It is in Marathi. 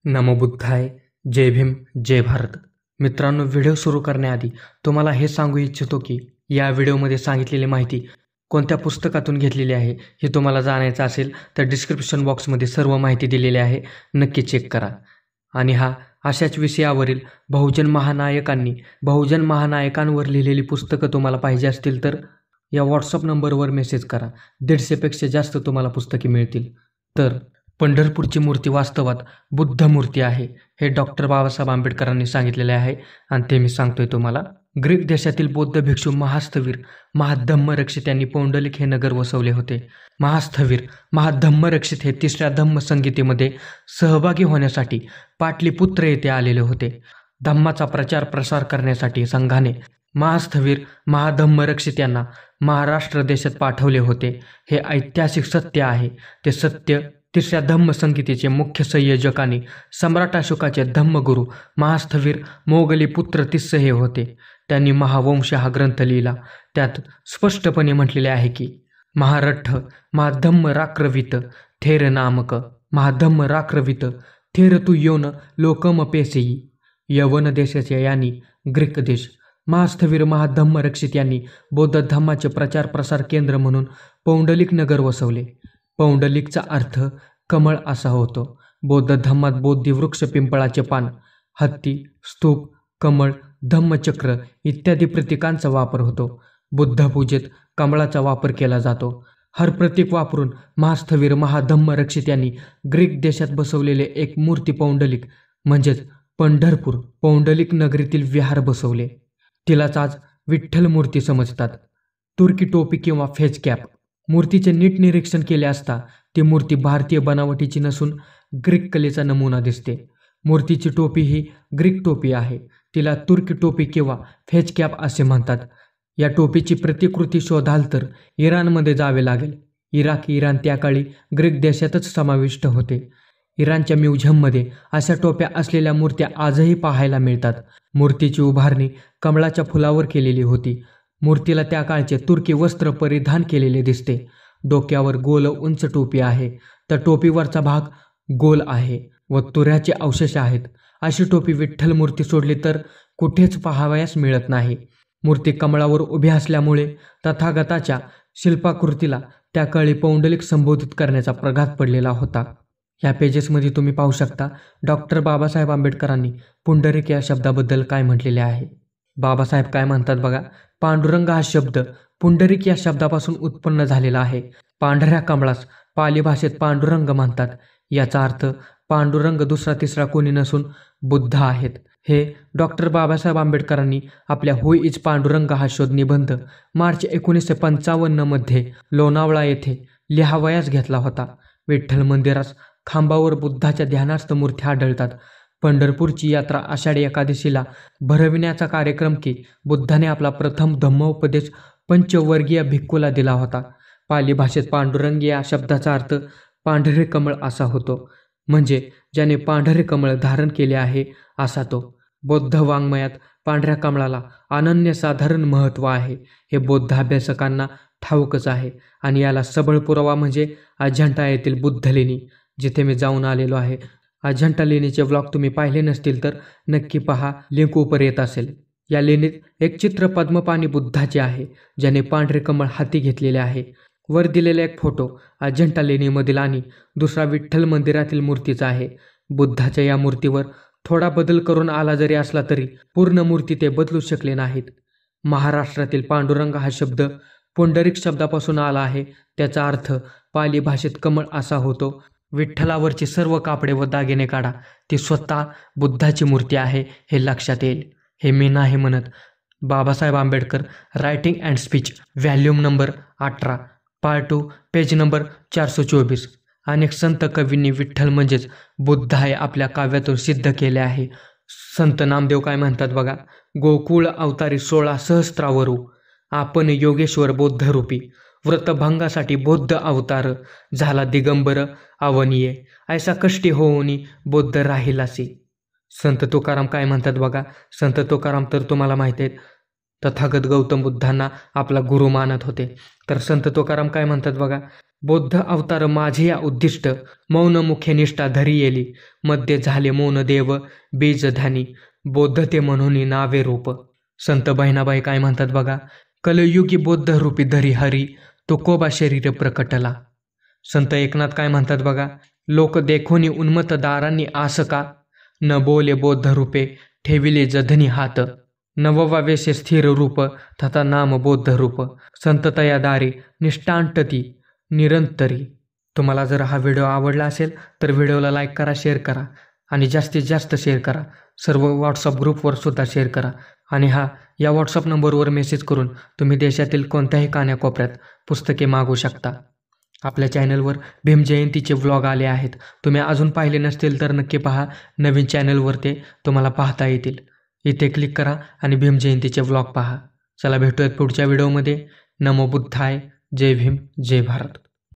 नमो बुद्धाय. जय भीम, जय भारत. मित्रांनो, व्हिडिओ सुरू करण्याआधी तुम्हाला हे सांगू इच्छितो की या व्हिडिओमध्ये सांगितलेली माहिती कोणत्या पुस्तकातून घेतलेली आहे हे तुम्हाला जाणायचं असेल तर डिस्क्रिप्शन बॉक्समध्ये सर्व माहिती दिलेली आहे, नक्की चेक करा. आणि अशाच विषयावरील बहुजन महानायकांवर लिहिलेली पुस्तकं तुम्हाला पाहिजे असतील तर या व्हॉट्सअप नंबरवर मेसेज करा. 150पेक्षा जास्त तुम्हाला पुस्तके मिळतील. तर पंढरपूरची मूर्ती वास्तवात बुद्ध मूर्ती आहे हे डॉक्टर बाबासाहेब आंबेडकरांनी सांगितलेले आहे आणि ते मी सांगतोय तुम्हाला. ग्रीक देशातील बौद्ध भिक्षू महास्थवीर महाधम्मरक्षित यांनी पौंडलिक हे नगर वसवले होते. महास्थवीर महाधम्मरक्षित हे तिसऱ्या धम्म संगीतेमध्ये सहभागी होण्यासाठी पाटलीपुत्र येथे आलेले होते. धम्माचा प्रचार प्रसार करण्यासाठी संघाने महास्थवीर महाधम्मरक्षित यांना महाराष्ट्र देशात पाठवले होते. हे ऐतिहासिक सत्य आहे. ते सत्य तिसऱ्या धम्म संगीतेचे मुख्य संयोजक आणि सम्राट अशोकाचे धम्मगुरू महास्थवीर मोगली पुत्र तिस्स हे होते. त्यांनी महावंश हा ग्रंथ लिहिला. त्यात स्पष्टपणे म्हटलेले आहे की महारठ्ठ महाधम्म राक्रवित थेर नामक महाधम्म राक्रवित थेर तू योन लोकम पेसेई. यवन देशाचे यांनी ग्रीक देश. महास्थवीर महाधम्मरक्षित यांनी बौद्ध धम्माचे प्रचार प्रसार केंद्र म्हणून पौंडलिक नगर वसवले. पौंडलिकचा अर्थ कमळ असा होतो. बौद्ध धम्मात बोधी वृक्ष, पिंपळाचे पान, हत्ती, स्तूप, कमळ, धम्मचक्र इत्यादी प्रतीकांचा वापर होतो. बुद्धपूजेत कमळाचा वापर केला जातो. हर प्रतीक वापरून महास्थवीर महाधम्मरक्षित यांनी ग्रीक देशात बसवलेले एक मूर्ती पौंडलिक म्हणजेच पंढरपूर पौंडलिक नगरीतील विहार बसवले. तिलाच आज विठ्ठल मूर्ती समजतात. तुर्की टोपी किंवा फेस कॅप. मूर्तीचे नीट निरीक्षण केले असता ती मूर्ती भारतीय बनावटीची नसून ग्रीक कलेचा नमुना दिसते. मूर्तीची टोपी ही ग्रीक टोपी आहे. तिला तुर्की टोपी किंवा फेस कॅप असे म्हणतात. या टोपीची प्रतिकृती शोधाल तर इराणमध्ये जावे लागेल. इराण त्या काळी ग्रीक देशातच समाविष्ट होते. इराणच्या म्युझियममध्ये अशा टोप्या असलेल्या मूर्त्या आजही पाहायला मिळतात. मूर्तीची उभारणी कमळाच्या फुलावर केलेली होती. मूर्तीला त्या काळचे तुर्की वस्त्र परिधान केलेले दिसते. डोक्यावर गोल उंच टोपी आहे. त्या टोपीवरचा भाग गोल आहे व तुऱ्याचे अवशेष आहेत. अशी टोपी विठ्ठल मूर्ती सोडली तर कुठेच पाहावयास मिळत नाही. मूर्ती कमळावर उभी असल्यामुळे तथागताच्या शिल्पाकृतीला त्या काळी पौंडलिक संबोधित करण्याचा प्रघात पडलेला होता. या पेजेसमध्ये तुम्ही पाहू शकता डॉक्टर बाबासाहेब आंबेडकरांनी पुंडरीक या शब्दाबद्दल काय म्हटलेले आहे. बाबासाहेब काय म्हणतात बघा. पांडुरंग हा शब्द पुंडरीक या शब्दापासून उत्पन्न झालेला आहे. पांढऱ्या कमळास पाली भाषेत पांडुरंग म्हणतात. याचा अर्थ पांडुरंग दुसरा तिसरा कोणी नसून बुद्ध आहेत. हे डॉक्टर बाबासाहेब आंबेडकरांनी आपल्या हुई इज पांडुरंग हा शोध निबंध मार्च 1955 मध्ये लोणावळा येथे लिहावयास घेतला होता. विठ्ठल मंदिरास खांबावर बुद्धाच्या ध्यानास्थ मूर्ती आढळतात. पंढरपूरची यात्रा आषाढी एकादशीला भरविण्याचा कार्यक्रम की बुद्धाने आपला प्रथम धम्मोपदेश पंचवर्गीय भिक्खूला दिला होता. पाली भाषेत पांडुरंग या शब्दाचा अर्थ पांढरे कमळ असा होतो. म्हणजे ज्याने पांढरे कमळ धारण केले आहे असा तो. बौद्ध वाङ्मयात पांढऱ्या कमळाला अनन्यसाधारण महत्त्व आहे. हे बौद्ध अभ्यासकांना ठाऊकच आहे. आणि याला सबळ पुरावा म्हणजे अजंठा येथील बुद्ध लेणी, जिथे मी जाऊन आलेलो आहे. अजंठा लेणीचे व्लॉग तुम्ही पाहिले नसतील तर नक्की पहा, लिंक उपर येत असेल. या लेणीत एक चित्र पद्मपाणी बुद्धाचे आहे, ज्याने पांढरे कमळ हाती घेतलेले आहे. वर दिलेला एक फोटो अजंठा लेणीमधील आणि दुसरा विठ्ठल मंदिरातील मूर्तीचा आहे. बुद्धाच्या या मूर्तीवर थोडा बदल करून आला जरी असला तरी पूर्ण मूर्ती ते बदलू शकले नाहीत. महाराष्ट्रातील पांडुरंग हा शब्द पुंडरीक शब्दापासून आला आहे. त्याचा अर्थ पाली भाषेत कमळ असा होतो. विठ्ठलावरची सर्व कापडे व दागिने काढा, ती स्वतः बुद्धाची मूर्ती आहे हे लक्षात येईल. हे मी नाही म्हणत. Babasaheb Ambedkar writing and speech volume number 18 part 2 page number 424. अनेक संत कवींनी विठ्ठल म्हणजेच बुद्ध आहे आपल्या काव्यातून सिद्ध केले आहे. संत नामदेव काय म्हणतात बघा. गोकुळ अवतारी 16 सहस्त्रावरू आपण योगेश्वर बौद्ध रूपी. व्रतभंगासाठी बौद्ध अवतार झाला दिगंबर अवनीये. ऐसा कष्टी होऊनी बौद्ध राहिलासी. संत तुकाराम काय म्हणतात बघा. संत तुकाराम तर तुम्हाला माहीत आहेत तथागत गौतम बुद्धांना आपला गुरु मानत होते. तर संत तुकाराम काय म्हणतात बघा. बौद्ध अवतार माझे या उद्दिष्ट, मौन मुखे निष्ठा धरी येली, मध्ये झाले मौन देव बीजधानी, बौद्ध ते म्हणून नावे रूप. संत बहिणाबाई काय म्हणतात बघा, कलयुगी बौद्ध रूपी धरी हरी, तुकोबा शरीर प्रकटला. संत एकनाथ काय म्हणतात बघा, लोक देखोनी उन्मत्त दारांनी आस का, न बोले बौद्ध रूपे ठेविले जधनी हात, नववा वेशे स्थिर रूप तथा नाम बौद्ध रूप, संततया दारी निष्ठांतती निरंतरी. तुम्हाला जर हा व्हिडिओ आवडला असेल तर व्हिडिओला लाईक करा, शेअर करा आणि जास्तीत जास्त शेअर करा. सर्व व्हॉट्सअप ग्रुपवर सुद्धा शेअर करा. आणि या व्हॉट्सअप नंबरवर मेसेज करून तुम्ही देशातील कोणत्याही कानाकोपऱ्यात पुस्तके मागवू शकता. आपल्या चॅनलवर भीम जयंतीचे व्लॉग आले आहेत. तुम्ही अजून पाहिले नसतील तर नक्की पहा. नवीन चॅनलवर ते तुम्हाला पाहता येतील. इथे क्लिक करा आणि भीम जयंतीचे व्लॉग पहा. चला भेटूयात पुढच्या व्हिडिओमध्ये. नमो बुद्धाय. जय भीम, जय भारत.